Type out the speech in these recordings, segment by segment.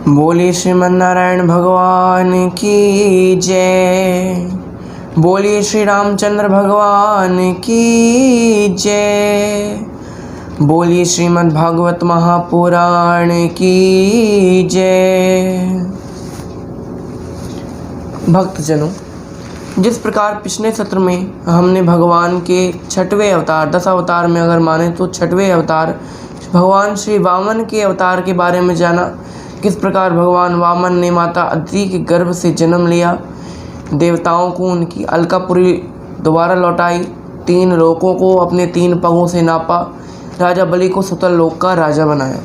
बोलिए श्रीमन्नारायण भगवान की जय। बोलिए श्री रामचंद्र भगवान की जय। बोलिए श्रीमद् भागवत महापुराण की जय। भक्तजनों, जिस प्रकार पिछले सत्र में हमने भगवान के छठवें अवतार, 10 अवतार में अगर माने तो छठवें अवतार भगवान श्री वामन के अवतार के बारे में जाना, किस प्रकार भगवान वामन ने माता अदिति के गर्भ से जन्म लिया, देवताओं को उनकी अलकापुरी दोबारा लौटाई, 3 लोकों को अपने 3 पगों से नापा, राजा बलि को सुतल लोक का राजा बनाया।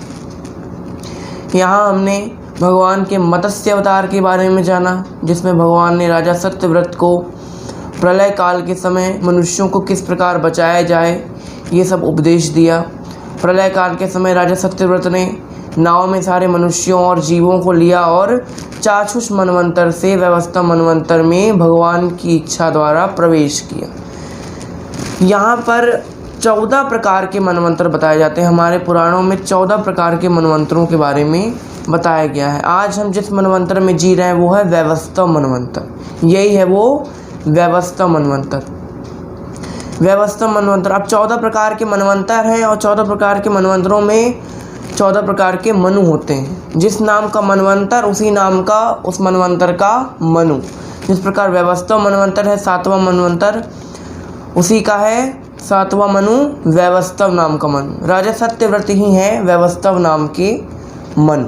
यहाँ हमने भगवान के मत्स्य अवतार के बारे में जाना, जिसमें भगवान ने राजा सत्यव्रत को प्रलय काल के समय मनुष्यों को किस प्रकार बचाया जाए ये सब उपदेश दिया। प्रलय काल के समय राजा सत्यव्रत ने नाव में सारे मनुष्यों और जीवों को लिया और चाक्षुष मनवंतर से व्यवस्था मनवंतर में भगवान की इच्छा द्वारा प्रवेश किया। यहाँ पर 14 प्रकार के मनवंतर बताए जाते हैं। हमारे पुराणों में 14 प्रकार के मनवंतरों के बारे में बताया गया है। आज हम जिस मनवंतर में जी रहे हैं वो है व्यवस्था मनवंतर। यही है वो व्यवस्था मनवंतर। व्यवस्था मनवंतर। अब 14 प्रकार के मनवंतर हैं और 14 प्रकार के मनवंतरों में 14 प्रकार के मनु होते हैं। जिस नाम का मनवंतर उसी नाम का उस मनवंतर का मनु। जिस प्रकार व्यवस्था मनवंतर है 7वां मनवंतर, उसी का है 7वां मनु व्यवस्थव नाम का मनु। राजा सत्यव्रत ही है व्यवस्थव नाम के मनु।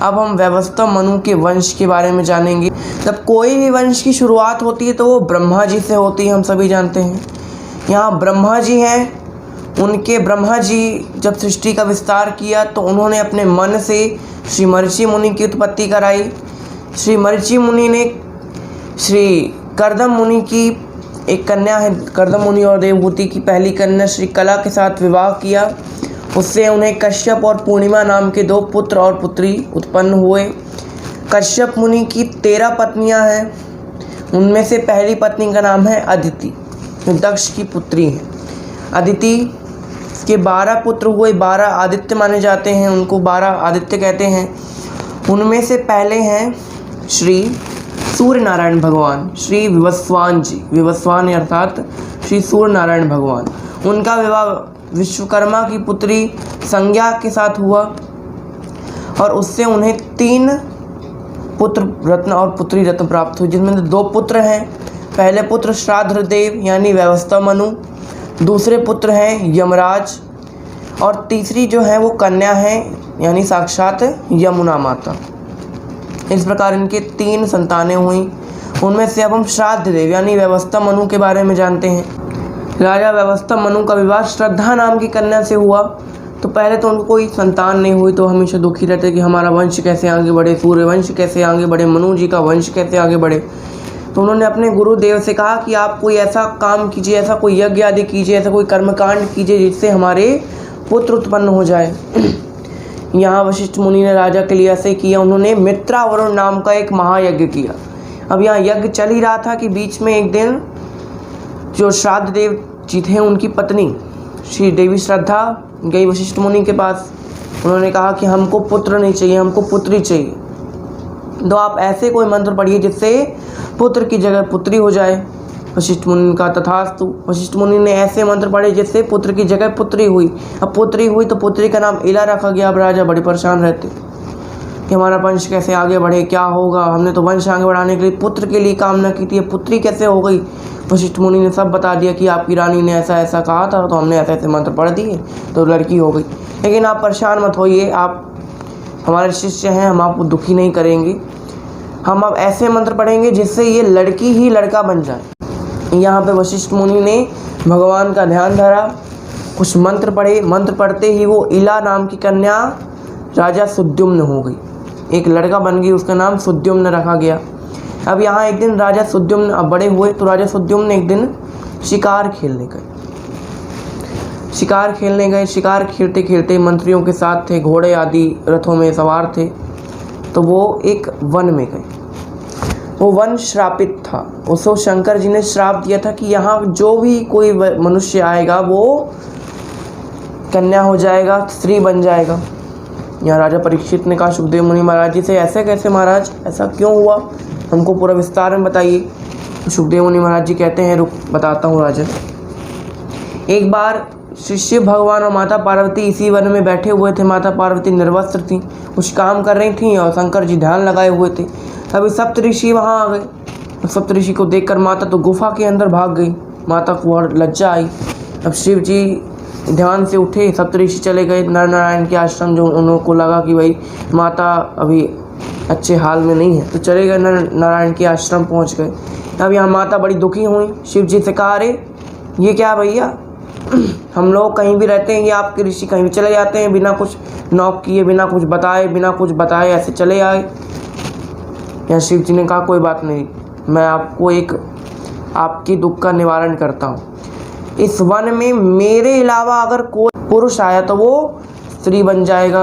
अब हम व्यवस्थव मनु के वंश के बारे में जानेंगे। जब कोई भी वंश की शुरुआत होती है तो वो ब्रह्मा जी से होती है, हम सभी जानते हैं। यहाँ ब्रह्मा जी हैं। उनके ब्रह्मा जी जब सृष्टि का विस्तार किया तो उन्होंने अपने मन से श्री मरीचि मुनि की उत्पत्ति कराई। श्री मरीचि मुनि ने श्री कर्दम मुनि की एक कन्या है, कर्दम मुनि और देवहूति की पहली कन्या श्री कला के साथ विवाह किया। उससे उन्हें कश्यप और पूर्णिमा नाम के 2 पुत्र और पुत्री उत्पन्न हुए। कश्यप मुनि की 13 पत्नियां हैं। उनमें से पहली पत्नी का नाम है अदिति, जो दक्ष की पुत्री है। अदिति के 12 पुत्र हुए, 12 आदित्य माने जाते हैं, उनको 12 आदित्य कहते हैं। उनमें से पहले हैं श्री सूर्य नारायण भगवान, श्री विवस्वान जी। विवस्वान अर्थात श्री सूर्य नारायण भगवान। उनका विवाह विश्वकर्मा की पुत्री संज्ञा के साथ हुआ और उससे उन्हें 3 पुत्र रत्न और पुत्री रत्न प्राप्त हुई, जिसमें 2 पुत्र हैं। पहले पुत्र श्राद्धदेव यानी व्यवस्था मनु, दूसरे पुत्र हैं यमराज और तीसरी जो है वो कन्या है यानी साक्षात यमुना माता। इस प्रकार इनके 3 संतानें हुई। उनमें से अब हम श्राद्धदेव यानी व्यवस्था मनु के बारे में जानते हैं। राजा व्यवस्था मनु का विवाह श्रद्धा नाम की कन्या से हुआ। तो पहले तो उनको कोई संतान नहीं हुई, तो हमेशा दुखी रहते कि हमारा वंश कैसे आगे बढ़े, सूर्य वंश कैसे आगे बढ़े, मनु जी का वंश कैसे आगे बढ़े। तो उन्होंने अपने गुरुदेव से कहा कि आप कोई ऐसा काम कीजिए, ऐसा कोई यज्ञ आदि कीजिए, ऐसा कोई कर्मकांड कीजिए जिससे हमारे पुत्र उत्पन्न हो जाए। यहाँ वशिष्ठ मुनि ने राजा के लिए ऐसे किया। उन्होंने मित्रावरुण नाम का एक महायज्ञ किया। अब यहाँ यज्ञ चल ही रहा था कि बीच में एक दिन जो श्राद्ध देव जी थे उनकी पत्नी श्री देवी श्रद्धा गई वशिष्ठ मुनि के पास। उन्होंने कहा कि हमको पुत्र नहीं चाहिए, हमको पुत्री चाहिए, तो आप ऐसे कोई मंत्र पढ़िए जिससे पुत्र की जगह पुत्री हो जाए। वशिष्ठ मुनि का तथास्तु। वशिष्ठ मुनि ने ऐसे मंत्र पढ़े जिससे पुत्र की जगह पुत्री हुई। अब पुत्री हुई तो पुत्री का नाम इला रखा गया। अब राजा बड़े परेशान रहते कि हमारा वंश कैसे आगे बढ़े, क्या होगा, हमने तो वंश आगे बढ़ाने के लिए पुत्र के लिए कामना की थी, पुत्री कैसे हो गई। वशिष्ठ मुनि ने सब बता दिया कि आपकी रानी ने ऐसा ऐसा कहा था, तो हमने ऐसे ऐसे मंत्र पढ़ दिए तो लड़की हो गई। लेकिन आप परेशान मत होइए, आप हमारे शिष्य हैं, हम आपको दुखी नहीं करेंगे। हम अब ऐसे मंत्र पढ़ेंगे जिससे ये लड़की ही लड़का बन जाए। यहाँ पे वशिष्ठ मुनि ने भगवान का ध्यान धरा, कुछ मंत्र पढ़े। मंत्र पढ़ते ही वो इला नाम की कन्या राजा सुद्युम्न हो गई, एक लड़का बन गई, उसका नाम सुद्युम्न रखा गया। अब यहाँ एक दिन राजा सुद्युम्न अब बड़े हुए तो राजा सुद्युम्न एक दिन शिकार खेलने गए। शिकार खेलते खेलते मंत्रियों के साथ थे, घोड़े आदि रथों में सवार थे, तो वो एक वन में गए। वो वन श्रापित था। उसको शंकर जी ने श्राप दिया था कि यहाँ जो भी कोई मनुष्य आएगा वो कन्या हो जाएगा, स्त्री बन जाएगा। यहाँ राजा परीक्षित ने कहा सुखदेव मुनि महाराज जी से, ऐसे कैसे महाराज, ऐसा क्यों हुआ, हमको पूरा विस्तार में बताइए। सुखदेव मुनि महाराज जी कहते हैं, रुक बताता हूँ राजन। एक बार श्री शिव भगवान और माता पार्वती इसी वन में बैठे हुए थे। माता पार्वती निर्वस्त्र थी, कुछ काम कर रही थी और शंकर जी ध्यान लगाए हुए थे। तभी सप्तऋषि वहाँ आ गए। सप्तऋषि को देखकर माता तो गुफा के अंदर भाग गई। माता को और लज्जा आई। अब शिव जी ध्यान से उठे, सप्तऋषि चले गए नर नारायण के आश्रम। जो उनको लगा कि भाई माता अभी अच्छे हाल में नहीं है, तो चले गए नर नारायण के आश्रम पहुँच गए। अब यहाँ माता बड़ी दुखी हुई। शिव जी से कहा, अरे ये क्या भैया, हम लोग कहीं भी रहते हैं, ये आपके ऋषि कहीं भी चले जाते हैं, बिना कुछ नॉक किए, बिना कुछ बताए ऐसे चले आए। यहाँ शिव जी ने कहा, कोई बात नहीं, मैं आपको एक आपके दुख का निवारण करता हूँ। इस वन में मेरे अलावा अगर कोई पुरुष आया तो वो स्त्री बन जाएगा।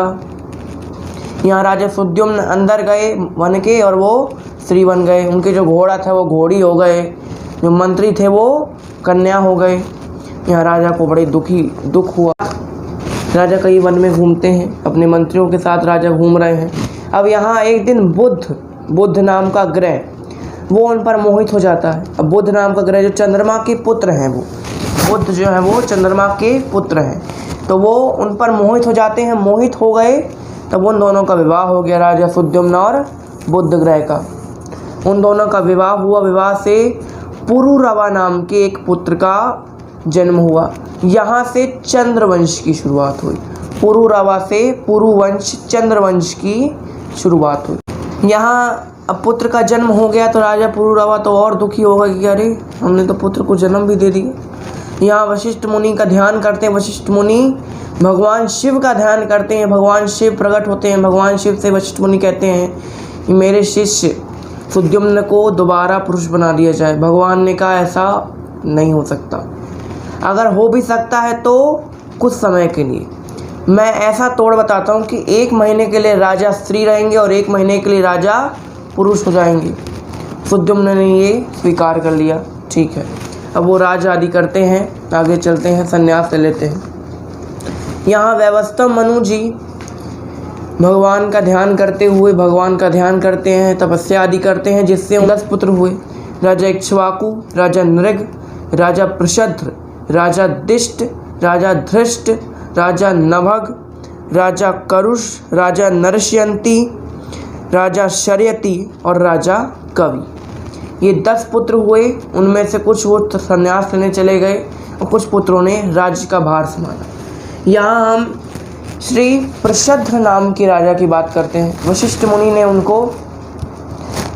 यहाँ राजा सुद्युम्न अंदर गए वन के और वो स्त्री बन गए। उनके जो घोड़ा था वो घोड़ी हो गए, जो मंत्री थे वो कन्या हो गए। यहाँ राजा को बड़े दुख हुआ। राजा कई वन में घूमते हैं, अपने मंत्रियों के साथ राजा घूम रहे हैं। अब यहाँ एक दिन बुध नाम का ग्रह वो उन पर मोहित हो जाता है। अब बुध नाम का ग्रह जो चंद्रमा के पुत्र हैं, वो बुध जो है वो चंद्रमा के पुत्र हैं, तो वो उन पर मोहित हो जाते हैं। मोहित हो गए तब उन दोनों का विवाह हो गया, राजा सुद्युम्न और बुध ग्रह का। उन दोनों का विवाह हुआ। विवाह से पुरुरवा नाम के एक पुत्र का जन्म हुआ। यहाँ से चंद्रवंश की शुरुआत हुई। पुरुरवा से पुरुवंश चंद्रवंश की शुरुआत हुई। यहाँ अब पुत्र का जन्म हो गया तो राजा पुरुरवा तो और दुखी होगा कि अरे हमने तो पुत्र को जन्म भी दे दिया। यहाँ वशिष्ठ मुनि का ध्यान करते हैं। वशिष्ठ मुनि भगवान शिव का ध्यान करते हैं। भगवान शिव प्रकट होते हैं। भगवान शिव से वशिष्ठ मुनि कहते हैं कि मेरे शिष्य सुद्युम्न को दोबारा पुरुष बना दिया जाए। भगवान ने कहा ऐसा नहीं हो सकता, अगर हो भी सकता है तो कुछ समय के लिए। मैं ऐसा तोड़ बताता हूँ कि 1 महीने के लिए राजा स्त्री रहेंगे और 1 महीने के लिए राजा पुरुष हो जाएंगे। सुद्युम्न ने ये स्वीकार कर लिया, ठीक है। अब वो राज आदि करते हैं, आगे चलते हैं, संन्यास ले लेते हैं। यहाँ व्यवस्था मनु जी भगवान का ध्यान करते हैं, तपस्या आदि करते हैं, जिससे 10 पुत्र हुए। राजा इक्ष्वाकु, राजा नृग, राजा प्रशद्र, राजा दिष्ट, राजा धृष्ट, राजा नभग, राजा करुष, राजा नरष्यंती, राजा शर्यती और राजा कवि। ये 10 पुत्र हुए। उनमें से कुछ वो संन्यास लेने चले गए और कुछ पुत्रों ने राज्य का भार संभाला। यहाँ हम श्री प्रशद्र नाम के राजा की बात करते हैं। वशिष्ठ मुनि ने उनको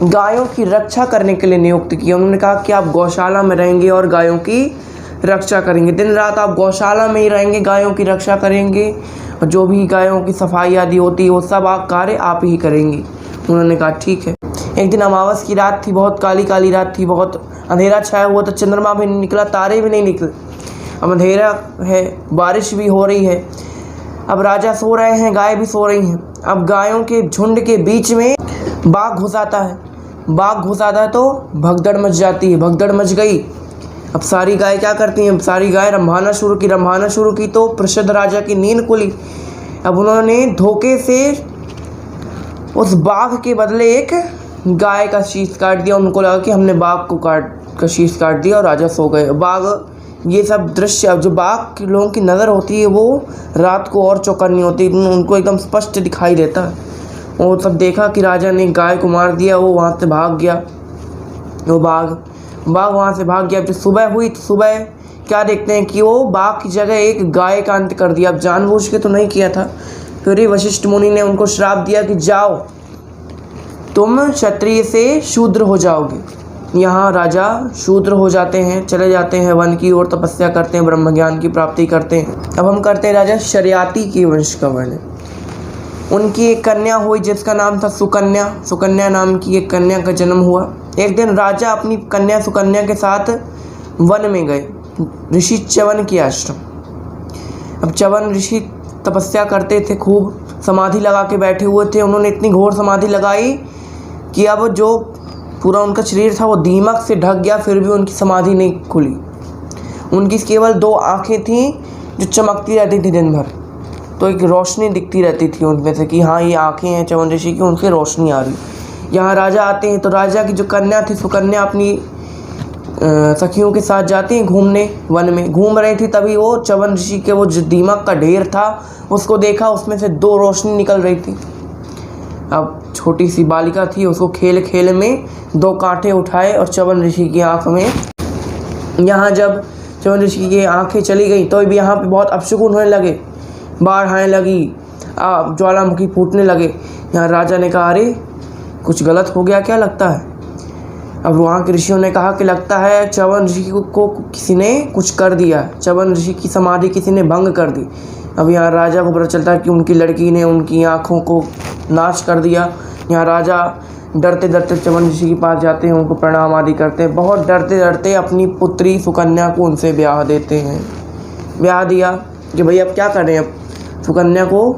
गायों की रक्षा करने के लिए नियुक्त किया। उन्होंने कहा कि आप गौशाला में रहेंगे और गायों की रक्षा करेंगे। दिन रात आप गौशाला में ही रहेंगे, गायों की रक्षा करेंगे और जो भी गायों की सफाई आदि होती है वो सब कार्य आप ही करेंगे। उन्होंने कहा ठीक है। एक दिन अमावस की रात थी, बहुत काली काली रात थी, बहुत अंधेरा छाया हुआ था, चंद्रमा भी नहीं निकला, तारे भी नहीं निकले। अब अंधेरा है, बारिश भी हो रही है। अब राजा सो रहे हैं, गाय भी सो रही हैं। अब गायों के झुंड के बीच में बाघ घुस आता है तो भगदड़ मच जाती है। भगदड़ मच गई। अब सारी गाय क्या करती हैं, सारी गाय रंभाना शुरू की तो प्रसिद्ध राजा की नींद खुली। अब उन्होंने धोखे से उस बाघ के बदले एक गाय का शीश काट दिया। उनको लगा कि हमने बाघ का शीश काट दिया और राजा सो गए। बाघ ये सब दृश्य, जो बाघ के लोगों की नज़र होती है वो रात को और चौकन्नी होती है, उनको एकदम स्पष्ट दिखाई देता है। वो सब देखा कि राजा ने गाय को मार दिया, वो वहाँ से भाग गया। वो बाघ वहाँ से भाग गया। जब सुबह हुई तो सुबह क्या देखते हैं कि वो बाघ की जगह एक गाय का अंत कर दिया। अब जानबूझ के तो नहीं किया था। फिर वशिष्ठ मुनि ने उनको श्राप दिया कि जाओ, तुम क्षत्रिय से शूद्र हो जाओगे। यहाँ राजा शूद्र हो जाते हैं, चले जाते हैं वन की ओर, तपस्या करते हैं, ब्रह्म ज्ञान की प्राप्ति करते हैं। अब हम करते हैं राजा शर्याती के वंश का वर्णन। उनकी एक कन्या हुई जिसका नाम था सुकन्या। सुकन्या नाम की एक कन्या का जन्म हुआ। एक दिन राजा अपनी कन्या सुकन्या के साथ वन में गए, ऋषि च्यवन के आश्रम। अब च्यवन ऋषि तपस्या करते थे, खूब समाधि लगा के बैठे हुए थे। उन्होंने इतनी घोर समाधि लगाई कि अब जो पूरा उनका शरीर था वो दीमक से ढक गया, फिर भी उनकी समाधि नहीं खुली। उनकी केवल 2 आँखें थीं जो चमकती रहती थी दिन भर। तो एक रोशनी दिखती रहती थी उनमें से कि हाँ ये आँखें हैं च्यवन ऋषि की, उनसे रोशनी आ रही। यहाँ राजा आते हैं तो राजा की जो कन्या थी सुकन्या अपनी सखियों के साथ जाती हैं घूमने, वन में घूम रही थी, तभी वो च्यवन ऋषि के वो जो दीमक का ढेर था उसको देखा, उसमें से 2 रोशनी निकल रही थी। अब छोटी सी बालिका थी, उसको खेल खेल में 2 कांटे उठाए और च्यवन ऋषि की आँख में, यहाँ जब च्यवन ऋषि की आँखें चली गई तो भी यहाँ पे बहुत अपशकुन होने लगे, बाढ़ आने लगी, ज्वालामुखी फूटने लगे। यहाँ राजा ने कहा अरे कुछ गलत हो गया क्या लगता है। अब वहाँ के ऋषियों ने कहा कि लगता है च्यवन ऋषि को किसी ने कुछ कर दिया, च्यवन ऋषि की समाधि किसी ने भंग कर दी। अब यहाँ राजा को पता चलता है कि उनकी लड़की ने उनकी आँखों को नाश कर दिया। यहाँ राजा डरते डरते च्यवन ऋषि के पास जाते हैं, उनको प्रणाम आदि करते हैं। बहुत डरते डरते अपनी पुत्री सुकन्या को उनसे ब्याह देते हैं। ब्याह दिया कि भाई अब क्या करें, अब सुकन्या को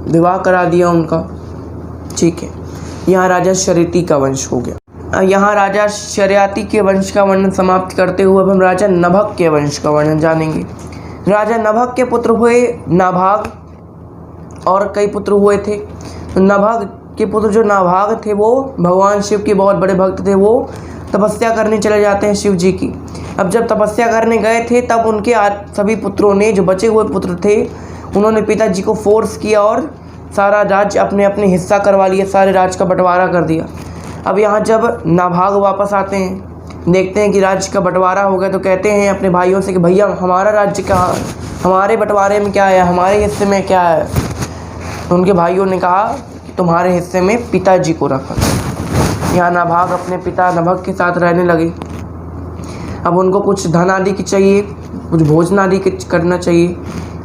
विवाह करा दिया उनका, ठीक है। यहाँ राजा शर्यती का वंश हो गया। यहाँ राजा शर्यती के वंश का वर्णन समाप्त करते हुए अब हम राजा नभक के वंश का वर्णन जानेंगे। राजा नभक के पुत्र हुए नाभाग, और कई पुत्र हुए थे। तो नभक के पुत्र जो नाभाग थे वो भगवान शिव के बहुत बड़े भक्त थे। वो तपस्या करने चले जाते हैं शिव जी की। अब जब तपस्या करने गए थे तब उनके सभी पुत्रों ने, जो बचे हुए पुत्र थे, उन्होंने पिताजी को फोर्स किया और सारा राज्य अपने अपने हिस्सा करवा लिया, सारे राज्य का बंटवारा कर दिया। अब यहाँ जब नाभाग वापस आते हैं, देखते हैं कि राज्य का बंटवारा हो गया, तो कहते हैं अपने भाइयों से कि भैया हमारा राज्य कहाँ, हमारे बंटवारे में क्या है, हमारे हिस्से में क्या है। तो उनके भाइयों ने कहा कि तुम्हारे हिस्से में पिताजी को रखा। यहाँ नाभाग अपने पिता नभक के साथ रहने लगे। अब उनको कुछ धन आदि की चाहिए, कुछ भोजन आदि करना चाहिए।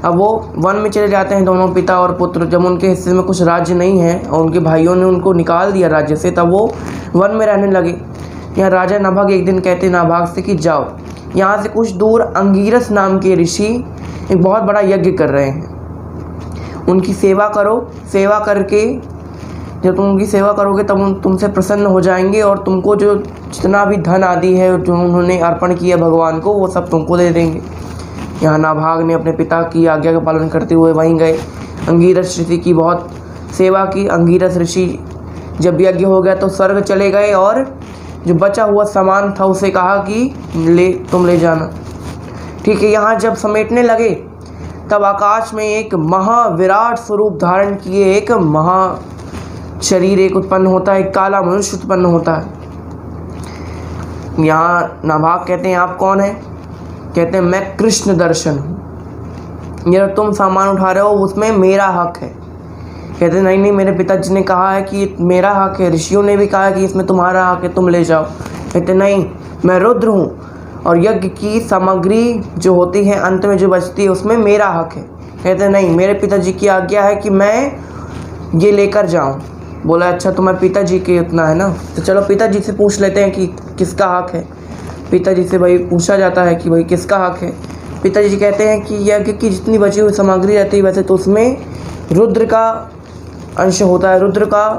अब वो वन में चले जाते हैं दोनों पिता और पुत्र। जब उनके हिस्से में कुछ राज्य नहीं है और उनके भाइयों ने उनको निकाल दिया राज्य से, तब वो वन में रहने लगे। यहाँ राजा नभग एक दिन कहते हैं नाभाग से कि जाओ, यहाँ से कुछ दूर अंगीरस नाम के ऋषि एक बहुत बड़ा यज्ञ कर रहे हैं, उनकी सेवा करो। सेवा करके जब तुम उनकी सेवा करोगे तब तुमसे प्रसन्न हो जाएंगे और तुमको जो जितना भी धन आदि है जो उन्होंने अर्पण किया भगवान को, वो सब तुमको दे देंगे। यहाँ नाभाग ने अपने पिता की आज्ञा का पालन करते हुए वहीं गए। अंगीरस ऋषि की बहुत सेवा की। अंगीरस ऋषि जब यज्ञ हो गया तो स्वर्ग चले गए और जो बचा हुआ सामान था उसे कहा कि तुम ले जाना, ठीक है। यहाँ जब समेटने लगे तब आकाश में एक महाविराट स्वरूप धारण किए एक महा शरीर एक उत्पन्न होता है, एक काला मनुष्य उत्पन्न होता है। यहाँ नाभाग कहते हैं आप कौन हैं? कहते हैं मैं कृष्ण दर्शन हूँ, ये तुम सामान उठा रहे हो उसमें मेरा हक है। कहते नहीं नहीं, मेरे पिताजी ने कहा है कि मेरा हक है, ऋषियों ने भी कहा है कि इसमें तुम्हारा हक है, तुम ले जाओ। कहते नहीं, मैं रुद्र हूँ और यज्ञ की सामग्री जो होती है अंत में जो बचती है उसमें मेरा हक है। कहते नहीं, मेरे पिताजी की आज्ञा है कि मैं ये लेकर जाऊँ। बोला अच्छा तुम्हारे पिताजी के उतना है ना, तो चलो पिताजी से पूछ लेते हैं कि किसका हक है। पिताजी से भाई पूछा जाता है कि भाई किसका हक है। पिताजी कहते हैं कि यज्ञ की जितनी बची हुई सामग्री रहती है वैसे तो उसमें रुद्र का अंश होता है, रुद्र का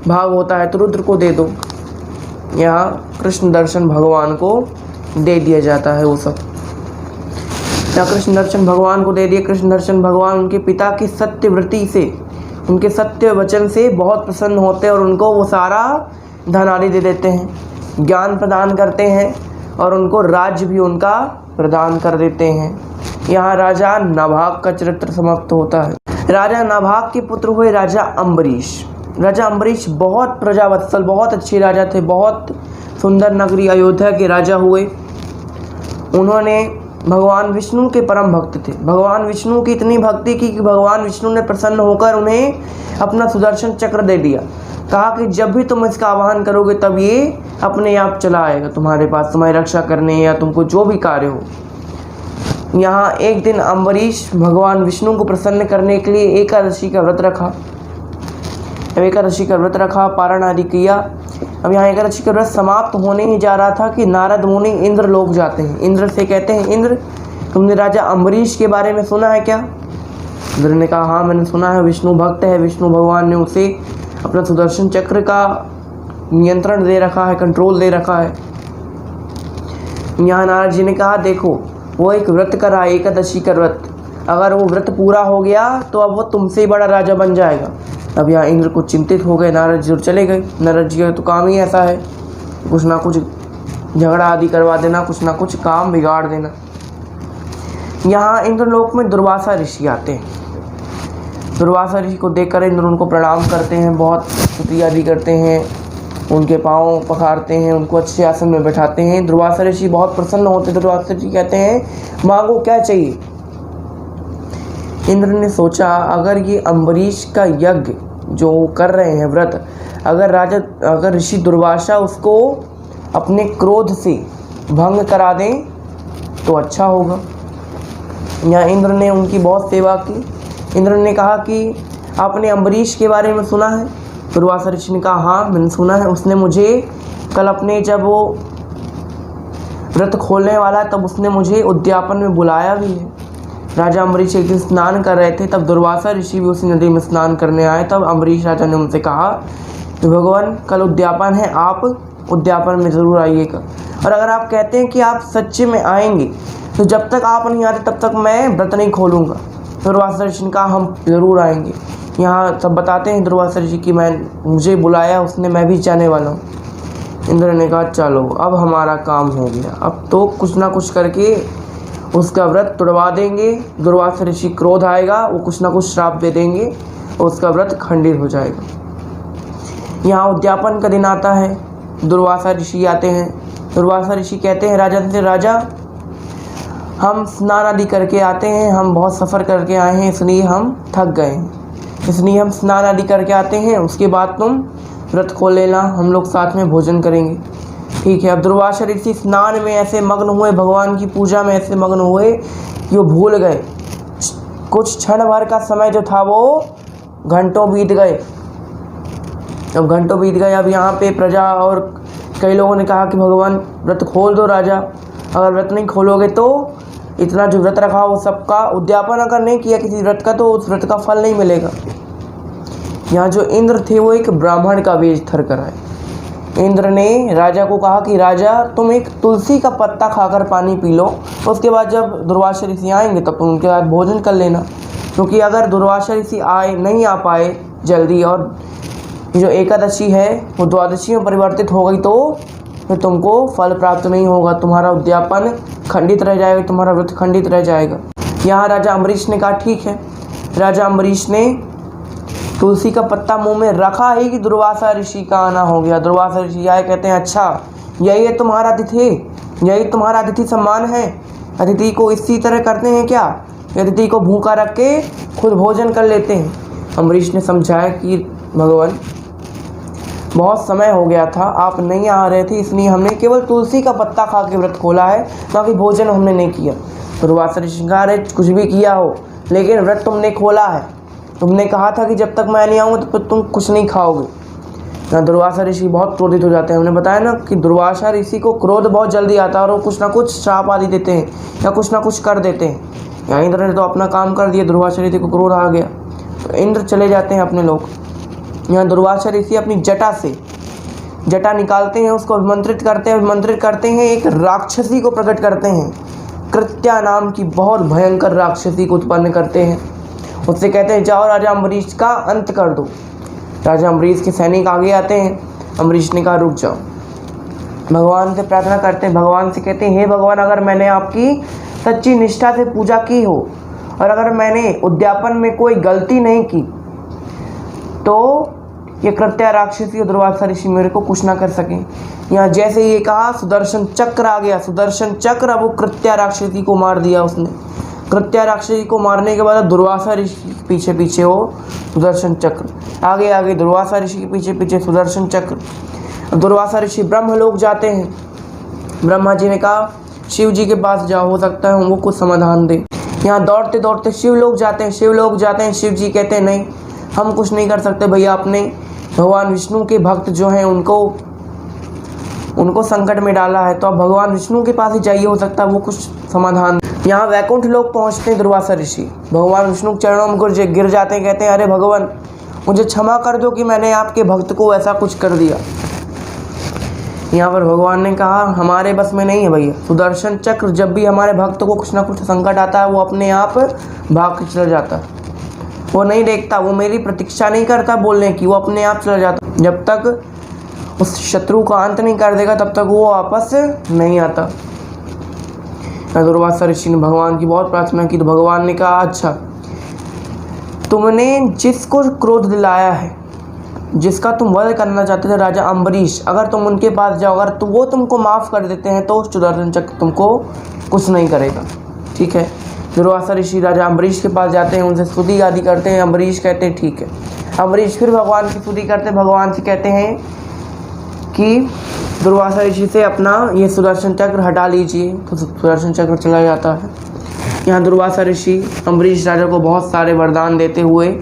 भाग होता है, तो रुद्र को दे दो। यहाँ कृष्ण दर्शन भगवान को दे दिया जाता है वो सब। यहाँ कृष्ण दर्शन भगवान को दे दिए। कृष्ण दर्शन भगवान उनके पिता की सत्यव्रति से, उनके सत्य वचन से बहुत प्रसन्न होते हैं और उनको वो सारा धन आदि दे देते हैं, ज्ञान प्रदान करते हैं और उनको राज्य भी उनका प्रदान कर देते हैं। यहाँ राजा नाभाग का चरित्र समाप्त होता है। राजा नाभाग के पुत्र हुए राजा अम्बरीश। राजा अम्बरीश बहुत प्रजावत्सल, बहुत अच्छे राजा थे, बहुत सुंदर नगरी अयोध्या के राजा हुए। उन्होंने भगवान विष्णु के परम भक्त थे। भगवान विष्णु की इतनी भक्ति की कि भगवान विष्णु ने प्रसन्न होकर उन्हें अपना सुदर्शन चक्र दे दिया। कहा कि जब भी तुम इसका आवाहन करोगे तब ये अपने आप चला आएगा तुम्हारे पास, तुम्हारी रक्षा करने या तुमको जो भी कार्य हो। यहाँ एक दिन अम्बरीश भगवान विष्णु को प्रसन्न करने के लिए एकादशी का व्रत रखा। एकादशी का व्रत रखा, पारण आदि किया। अब यहाँ एकादशी का व्रत समाप्त होने ही जा रहा था कि नारद मुनि इंद्र लोक जाते हैं। इंद्र से कहते हैं इंद्र तुमने राजा अम्बरीश के बारे में सुना है क्या? इंद्र ने कहा हाँ मैंने सुना है, विष्णु भक्त है, विष्णु भगवान ने उसे अपना सुदर्शन चक्र का नियंत्रण दे रखा है, कंट्रोल दे रखा है। यहाँ नारद जी ने कहा देखो वो एक व्रत करा, एकादशी का व्रत, अगर वो व्रत पूरा हो गया तो अब वो तुमसे ही बड़ा राजा बन जाएगा। अब यहाँ इंद्र कुछ चिंतित हो गए, नारद जी चले गए। नारद जी का तो काम ही ऐसा है, कुछ ना कुछ झगड़ा आदि करवा देना, कुछ ना कुछ काम बिगाड़ देना। यहाँ इंद्रलोक में दुर्वासा ऋषि आते हैं। दुर्वासा ऋषि को देखकर इंद्र उनको प्रणाम करते हैं, बहुत स्तुति आदि करते हैं, उनके पाँव पखारते हैं, उनको अच्छे आसन में बैठाते हैं। दुर्वासा ऋषि बहुत प्रसन्न होते हैं। दुर्वासा ऋषि कहते हैं मांगो क्या चाहिए। इंद्र ने सोचा अगर ये अम्बरीश का यज्ञ जो कर रहे हैं व्रत, अगर ऋषि दुर्वासा उसको अपने क्रोध से भंग करा दें तो अच्छा होगा। यहाँ इंद्र ने उनकी बहुत सेवा की। इंद्र ने कहा कि आपने अम्बरीश के बारे में सुना है? दुर्वासा ऋषि ने कहा हाँ मैंने सुना है, उसने मुझे कल अपने जब वो व्रत खोलने वाला है तब उसने मुझे उद्यापन में बुलाया भी है। राजा अम्बरीश एक दिन स्नान कर रहे थे, तब दुर्वासा ऋषि भी उसी नदी में स्नान करने आए। तब अम्बरीश राजा ने उनसे कहा कि भगवान कल उद्यापन है, आप उद्यापन में ज़रूर आइएगा, और अगर आप कहते हैं कि आप सच्चे में आएंगे तो जब तक आप नहीं आते तब तक मैं व्रत नहीं खोलूँगा। दुर्वासा ऋषि ने कहा हम ज़रूर आएंगे। यहाँ सब बताते हैं दुर्वासा ऋषि कि मुझे बुलाया उसने, मैं भी जाने वाला हूँ। इंद्र ने कहा चलो अब हमारा काम हो गया, अब तो कुछ ना कुछ करके उसका व्रत तुड़वा देंगे। दुर्वासा ऋषि क्रोध आएगा, वो कुछ ना कुछ श्राप दे देंगे और उसका व्रत खंडित हो जाएगा। यहाँ उद्यापन का दिन आता है, दुर्वासा ऋषि आते हैं। दुर्वासा ऋषि कहते हैं राजा से, राजा हम स्नान आदि करके आते हैं, हम बहुत सफ़र करके आए हैं इसलिए हम थक गए हैं, इसलिए हम स्नान आदि करके आते हैं, उसके बाद तुम व्रत खोल लेना, हम लोग साथ में भोजन करेंगे। ठीक है। अब दुर्वासा ऋषि स्नान में ऐसे मग्न हुए, भगवान की पूजा में ऐसे मग्न हुए कि वो भूल गए। कुछ क्षण भर का समय जो था वो घंटों बीत गए। अब घंटों बीत गए। अब यहाँ पे प्रजा और कई लोगों ने कहा कि भगवान व्रत खोल दो राजा, अगर व्रत नहीं खोलोगे तो इतना जो व्रत रखा वो सबका उद्यापन अगर नहीं किया किसी व्रत का तो उस व्रत का फल नहीं मिलेगा। यहाँ जो इंद्र थे वो एक ब्राह्मण का वेश धर कर आए। इंद्र ने राजा को कहा कि राजा तुम एक तुलसी का पत्ता खाकर पानी पी लो, उसके बाद जब दुर्वासा ऋषि आएंगे तब तुम उनके साथ भोजन कर लेना, क्योंकि अगर दुर्वासा ऋषि नहीं आ पाए जल्दी और जो एकादशी है वो द्वादशी में परिवर्तित हो गई तो फिर तुमको फल प्राप्त नहीं होगा, तुम्हारा उद्यापन खंडित रह जाएगा, तुम्हारा व्रत खंडित रह जाएगा। यहाँ राजा अम्बरीश ने कहा ठीक है। राजा अम्बरीश ने तुलसी का पत्ता मुंह में रखा ही कि दुर्वासा ऋषि का आना हो गया। दुर्वासा ऋषि आए, कहते हैं अच्छा यही है तुम्हारा अतिथि, यही तुम्हारा अतिथि सम्मान है, अतिथि को इसी तरह करते हैं क्या? अतिथि को भूखा रख के खुद भोजन कर लेते हैं। अम्बरीश ने समझाया कि भगवान बहुत समय हो गया था, आप नहीं आ रहे थे, इसलिए हमने केवल तुलसी का पत्ता खा के व्रत खोला है, बाकी भोजन हमने नहीं किया। दुर्वासा ऋषि कहा रहे कुछ भी किया हो लेकिन व्रत तुमने खोला है, तुमने कहा था कि जब तक मैं नहीं आऊँगा तब तक तुम कुछ नहीं खाओगे। यहाँ दुर्वासा ऋषि बहुत क्रोधित हो जाते हैं। हमने बताया ना कि दुर्वासा ऋषि को क्रोध बहुत जल्दी आता है और वो कुछ ना कुछ श्राप आदि देते हैं या कुछ ना कुछ कर देते हैं। यहाँ इंद्र ने तो अपना काम कर दिया, दुर्वासा ऋषि को क्रोध आ गया तो इंद्र चले जाते हैं अपने लोग। यहाँ दुर्वासा ऋषि अपनी जटा निकालते हैं, उसको अभिमंत्रित करते हैं, एक राक्षसी को प्रकट करते हैं। कृत्या नाम की बहुत भयंकर राक्षसी को उत्पन्न करते हैं। उससे कहते हैं जाओ राजा अम्बरीश का अंत कर दो। राजा अम्बरीश के सैनिक आगे आते हैं। अम्बरीश ने कहा रुक जाओ। भगवान से प्रार्थना करते हैं, भगवान से कहते हैं हे भगवान अगर मैंने आपकी सच्ची निष्ठा से पूजा की हो और अगर मैंने उद्यापन में कोई गलती नहीं की तो ये कृत्या राक्षसी और दुर्वासा ऋषि मेरे को कुछ ना कर सके। यहाँ जैसे ये कहा सुदर्शन चक्र आ गया, सुदर्शन चक्र, अब वो कृत्या राक्षसी को मार दिया उसने। कृत्या राक्षसी को मारने के बाद दुर्वासा ऋषि पीछे पीछे हो सुदर्शन चक्र, आगे आगे दुर्वासा ऋषि के पीछे पीछे सुदर्शन चक्र। अब दुर्वासा ऋषि ब्रह्मलोक जाते हैं। ब्रह्मा जी ने कहा शिव जी के पास जाओ, हो सकता है उनको कुछ समाधान दे। यहाँ दौड़ते दौड़ते शिवलोक जाते हैं। शिव जी कहते हैं नहीं हम कुछ नहीं कर सकते भैया, अपने भगवान विष्णु के भक्त जो हैं उनको संकट में डाला है, तो अब भगवान विष्णु के पास ही जाइए, हो सकता है वो कुछ समाधान। यहाँ वैकुंठ लोक पहुँचते हैं दुर्वासा ऋषि, भगवान विष्णु के चरणों में गिर जाते हैं, कहते हैं अरे भगवान मुझे क्षमा कर दो कि मैंने आपके भक्त को ऐसा कुछ कर दिया। यहाँ पर भगवान ने कहा हमारे बस में नहीं है भैया। सुदर्शन चक्र जब भी हमारे भक्त को कुछ ना कुछ संकट आता है वो अपने आप भाग के चला जाता है। वो नहीं देखता, वो मेरी प्रतीक्षा नहीं करता बोलने की, वो अपने आप चला जाता। जब तक उस शत्रु का अंत नहीं कर देगा तब तक वो वापस नहीं आता। दुर्वासा ऋषि ने भगवान की बहुत प्रार्थना की तो भगवान ने कहा अच्छा, तुमने जिसको क्रोध दिलाया है, जिसका तुम वध करना चाहते थे, राजा अम्बरीश, अगर तुम उनके पास जाओ, अगर तो वो तुमको माफ़ कर देते हैं तो सुदर्शन चक्र तुमको कुछ नहीं करेगा। ठीक है। दुर्वासा ऋषि राजा अम्बरीश के पास जाते हैं, उनसे स्तुति आदि करते हैं। अम्बरीश कहते हैं ठीक है। अम्बरीश फिर भगवान की स्तुति करते हैं, भगवान से कहते हैं कि दुर्वासा ऋषि से अपना ये सुदर्शन चक्र हटा लीजिए, तो सुदर्शन चक्र चला जाता है। यहाँ दुर्वासा ऋषि अम्बरीश राजा को बहुत सारे वरदान देते हुए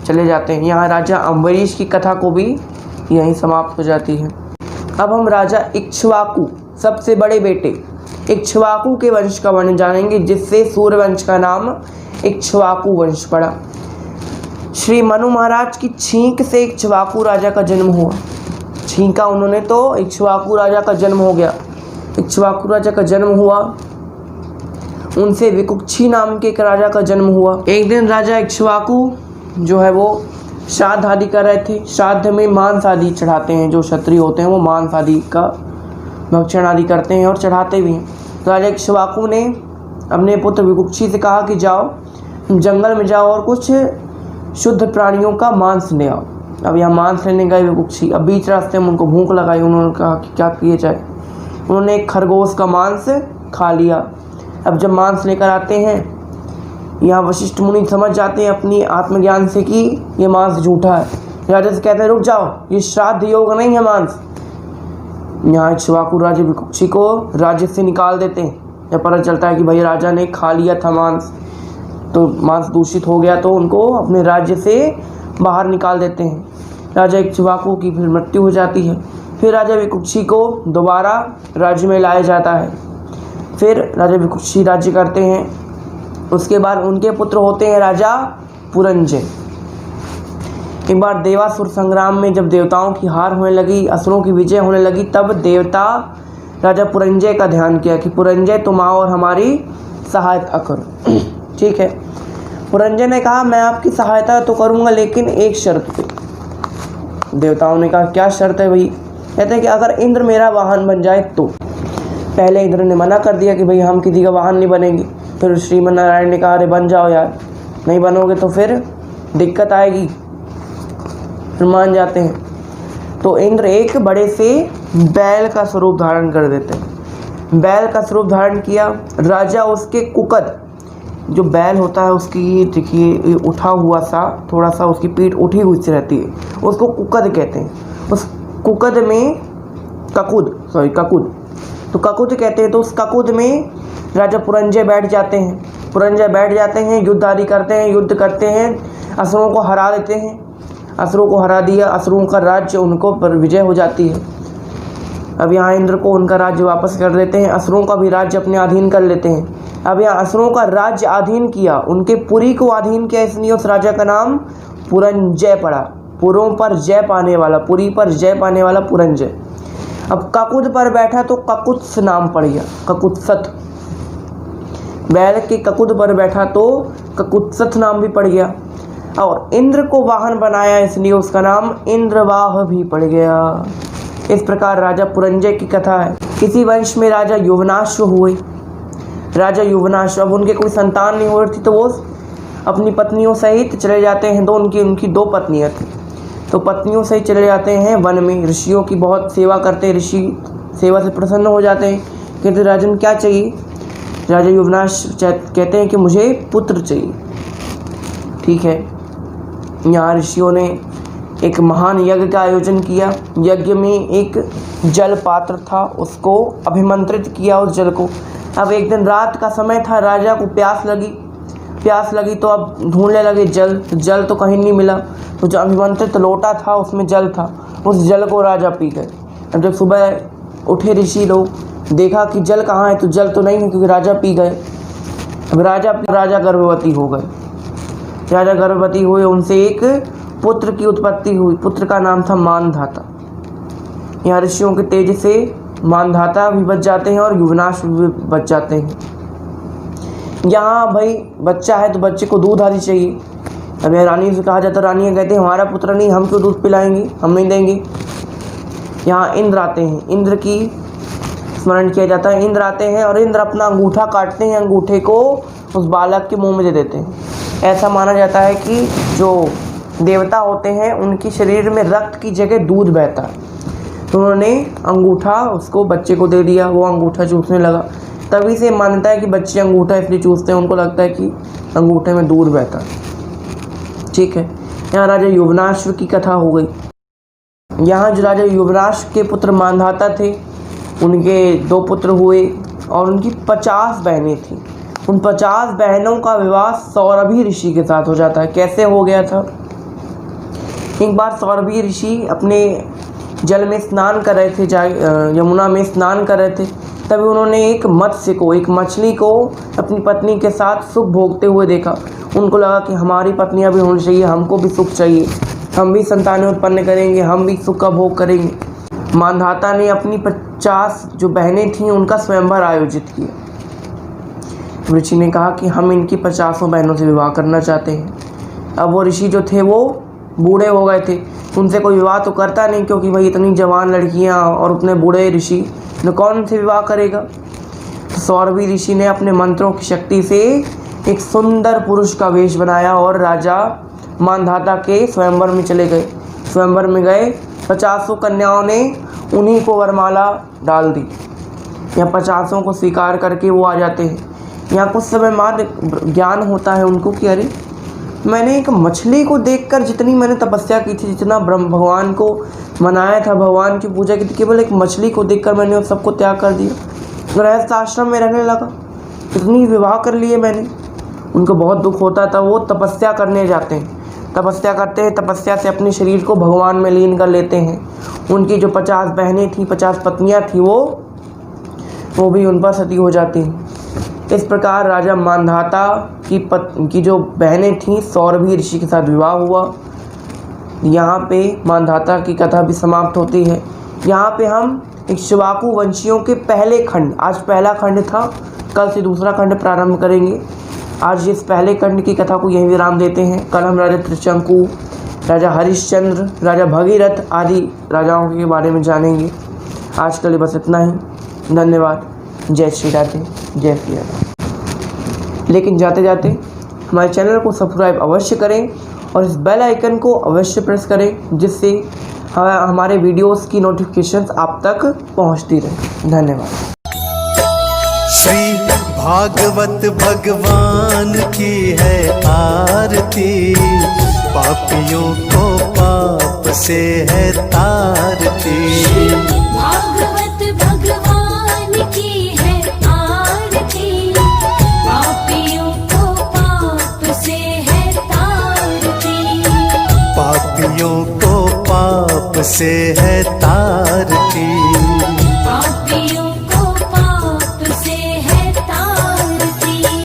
चले जाते हैं। यहाँ राजा अम्बरीश की कथा को भी यहीं समाप्त हो जाती है। अब हम राजा इक्ष्वाकु, सबसे बड़े बेटे इक्ष्वाकु के वंश का वर्णन जानेंगे, जिससे सूर्यवंश का नाम इक्ष्वाकु वंश पड़ा। श्री मनु महाराज की छींक से इक्ष्वाकु राजा का जन्म हुआ। छींका उन्होंने तो इक्ष्वाकु राजा का जन्म हो गया। इक्ष्वाकु राजा का जन्म हुआ, उनसे विकुक्षी नाम के एक राजा का जन्म हुआ। एक दिन राजा इक्ष्वाकु जो है वो श्राद्ध आदि कर रहे थे। श्राद्ध में मांस आदि चढ़ाते हैं, जो क्षत्रिय होते हैं वो मांस आदि का भक्षण आदि करते हैं और चढ़ाते भी हैं। तो राजा इक्ष्वाकु ने अपने पुत्र विकुक्षी से कहा कि जाओ जंगल में जाओ और कुछ शुद्ध प्राणियों का मांस ले आओ। अब यहाँ मांस लेने गए विकुक्षी। अब बीच रास्ते में उनको भूख लगाई। उन्होंने कहा कि क्या किए जाए। उन्होंने एक खरगोश का मांस खा लिया। अब जब मांस लेकर आते हैं, यहाँ वशिष्ठ मुनि समझ जाते हैं अपनी आत्मज्ञान से कि ये मांस झूठा है। राजा से कहते हैं रुक जाओ, ये श्राद्ध योग नहीं है मांस। यहाँ इक्ष्वाकु राजा विकुक्षी को राज्य से निकाल देते हैं। जब पता चलता है कि भाई राजा ने खा लिया था मांस, तो मांस दूषित हो गया, तो उनको अपने राज्य से बाहर निकाल देते हैं। राजा इक्ष्वाकु की फिर मृत्यु हो जाती है। फिर राजा विकुक्षी को दोबारा राज्य में लाया जाता है। फिर राजा विकुक्षी राज्य करते हैं। उसके बाद उनके पुत्र होते हैं राजा पुरंजय। एक बार देवासुर संग्राम में जब देवताओं की हार होने लगी, असुरों की विजय होने लगी, तब देवता राजा पुरंजय का ध्यान किया कि पुरंजय तुम आओ और हमारी सहायता करो। ठीक है। पुरंजय ने कहा मैं आपकी सहायता तो करूंगा, लेकिन एक शर्त पे। देवताओं ने कहा क्या शर्त है भाई? कहते हैं कि अगर इंद्र मेरा वाहन बन जाए तो। पहले इंद्र ने मना कर दिया कि भाई हम किसी का वाहन नहीं बनेंगे। फिर श्रीमन नारायण ने कहा अरे बन जाओ यार, नहीं बनोगे तो फिर दिक्कत आएगी। फिर मान जाते हैं। तो इंद्र एक बड़े से बैल का स्वरूप धारण कर देते हैं। बैल का स्वरूप धारण किया। राजा उसके कुकद, जो बैल होता है उसकी देखिए उठा हुआ सा, थोड़ा सा उसकी पीठ उठी हुई सी रहती है, उसको कुकद कहते हैं। उस कुकद में ककुद तो ककुद कहते हैं। तो उस ककुद में राजा पुरंजय बैठ जाते हैं। पुरंजय बैठ जाते हैं, युद्ध आदि करते हैं, युद्ध करते हैं, असुरों को हरा देते हैं। असुरों को हरा दिया, असुरों का राज्य उनको पर विजय हो जाती है। अब यहाँ इंद्र को उनका राज्य वापस कर लेते हैं, असुरों का भी राज्य अपने अधीन कर लेते हैं। अब यहाँ असुरों का राज्य अधीन किया, उनके पुरी को अधीन किया, इसलिए उस राजा का नाम पुरंजय पड़ा। पुरों पर जय पाने वाला, पुरी पर जय पाने वाला पुरंजय। अब ककुद पर बैठा तो ककुत्स नाम पड़ गया, ककुत्सथ। बैल के ककुद पर बैठा तो ककुत्सथ नाम भी पड़ गया। और इंद्र को वाहन बनाया, इसलिए उसका नाम इंद्रवाह भी पड़ गया। इस प्रकार राजा पुरंजय की कथा है। किसी वंश में राजा युवनाश्व हुए। राजा युवनाश्व, अब उनके कोई संतान नहीं हो रही थी, तो वो अपनी पत्नियों सहित चले जाते हैं। तो उनकी दो पत्नियां थी, तो पत्नियों सहित चले जाते हैं वन में। ऋषियों की बहुत सेवा करते हैं, ऋषि सेवा से प्रसन्न हो जाते हैं। कहते राजन क्या चाहिए? राजा युवनाश कहते हैं कि मुझे पुत्र चाहिए। ठीक है। यहाँ ऋषियों ने एक महान यज्ञ का आयोजन किया। यज्ञ में एक जल पात्र था, उसको अभिमंत्रित किया उस जल को। अब एक दिन रात का समय था, राजा को प्यास लगी तो अब ढूंढने लगे जल तो कहीं नहीं मिला। तो जो अभिमंत्रित लोटा था उसमें जल था, उस जल को राजा पी गए। अब जब सुबह उठे ऋषि लोग, देखा कि जल कहाँ है, तो जल तो नहीं है क्योंकि राजा पी गए। अब राजा गर्भवती हो गए। राजा गर्भवती हुए, उनसे एक पुत्र की उत्पत्ति हुई। पुत्र का नाम था मानधाता। यहाँ ऋषियों के तेज से मानधाता भी बच जाते हैं और युवनाश भी बच जाते हैं। यहाँ भाई बच्चा है तो बच्चे को दूध आदि चाहिए। अब रानी से कहा जाता, रानी कहते हैं हमारा पुत्र नहीं, हम क्यों दूध पिलाएंगे, हम नहीं देंगे। यहाँ इंद्र आते हैं, इंद्र की स्मरण किया जाता है। इंद्र आते हैं और इंद्र अपना अंगूठा काटते हैं, अंगूठे को उस बालक के मुंह में दे देते हैं। ऐसा माना जाता है कि जो देवता होते हैं उनकी शरीर में रक्त की जगह दूध बहता है, तो उन्होंने अंगूठा उसको बच्चे को दे दिया, वो अंगूठा चूसने लगा। तभी से मान्यता है कि बच्चे अंगूठा इसलिए चूसते हैं, उनको लगता है कि अंगूठे में दूध बहता है। ठीक है, यहाँ राजा युवनाश्व की कथा हो गई। यहाँ जो राजा युवराश के पुत्र मानधाता थे, उनके 2 पुत्र हुए और उनकी 50 बहनें थीं। उन 50 बहनों का विवाह सौरभी ऋषि के साथ हो जाता है। कैसे हो गया था? एक बार सौरभी ऋषि अपने जल में स्नान कर रहे थे, यमुना में स्नान कर रहे थे, तभी उन्होंने एक मत्स्य को, एक मछली को अपनी पत्नी के साथ सुख भोगते हुए देखा। उनको लगा कि हमारी पत्नियां भी होनी चाहिए, हमको भी सुख चाहिए, हम भी संतानें उत्पन्न करेंगे, हम भी सुख का भोग करेंगे। मानधाता ने अपनी 50 जो बहनें थीं उनका स्वयंवर आयोजित किया। ऋषि ने कहा कि हम इनकी 50 बहनों से विवाह करना चाहते हैं। अब वो ऋषि जो थे वो बूढ़े हो गए थे, उनसे कोई विवाह तो करता नहीं, क्योंकि भाई इतनी जवान लड़कियां और उतने बूढ़े ऋषि ने कौन से विवाह करेगा। तो सौरभी ऋषि ने अपने मंत्रों की शक्ति से एक सुंदर पुरुष का वेश बनाया और राजा मानधाता के स्वयंवर में चले गए। स्वयंवर में गए, 50 कन्याओं ने उन्हीं को वरमाला डाल दी। या 50 को स्वीकार करके वो आ जाते हैं। यहाँ कुछ समय बाद ज्ञान होता है उनको कि अरे मैंने एक मछली को देखकर जितनी मैंने तपस्या की थी, जितना ब्रह्म भगवान को मनाया था, भगवान की पूजा की थी, केवल एक मछली को देखकर मैंने उस सबको त्याग कर दिया, गृहस्थ आश्रम में रहने लगा, इतनी विवाह कर लिए मैंने। उनको बहुत दुख होता था। वो तपस्या करने जाते हैं, तपस्या करते हैं, तपस्या से अपने शरीर को भगवान में लीन कर लेते हैं। उनकी जो 50 बहनें थीं, 50 पत्नियां थीं, वो भी उन पर सती हो जाती हैं। इस प्रकार राजा मानधाता की जो बहनें थीं, सौरभी ऋषि के साथ विवाह हुआ। यहाँ पे मानधाता की कथा भी समाप्त होती है। यहाँ पे हम इक्ष्वाकु वंशियों के पहले खंड, आज पहला खंड था, कल से दूसरा खंड प्रारंभ करेंगे। आज इस पहले खंड की कथा को यहीं विराम देते हैं। कल हम राजा त्रिशंकु, राजा हरिश्चंद्र, राजा भगीरथ आदि राजाओं के बारे में जानेंगे। आज के लिए बस इतना ही। धन्यवाद। जय श्री राधे, जय श्री राधे। लेकिन जाते जाते हमारे चैनल को सब्सक्राइब अवश्य करें और इस बेल आइकन को अवश्य प्रेस करें, जिससे हमारे वीडियोस की नोटिफिकेशंस आप तक पहुंचती रहे। धन्यवाद। श्री भागवत भगवान की है आरती, पापियों को पाप से है तारती। भागवत भगवान की है आरती, पापियों को पाप से है तारती। पापियों को पाप से है तारती।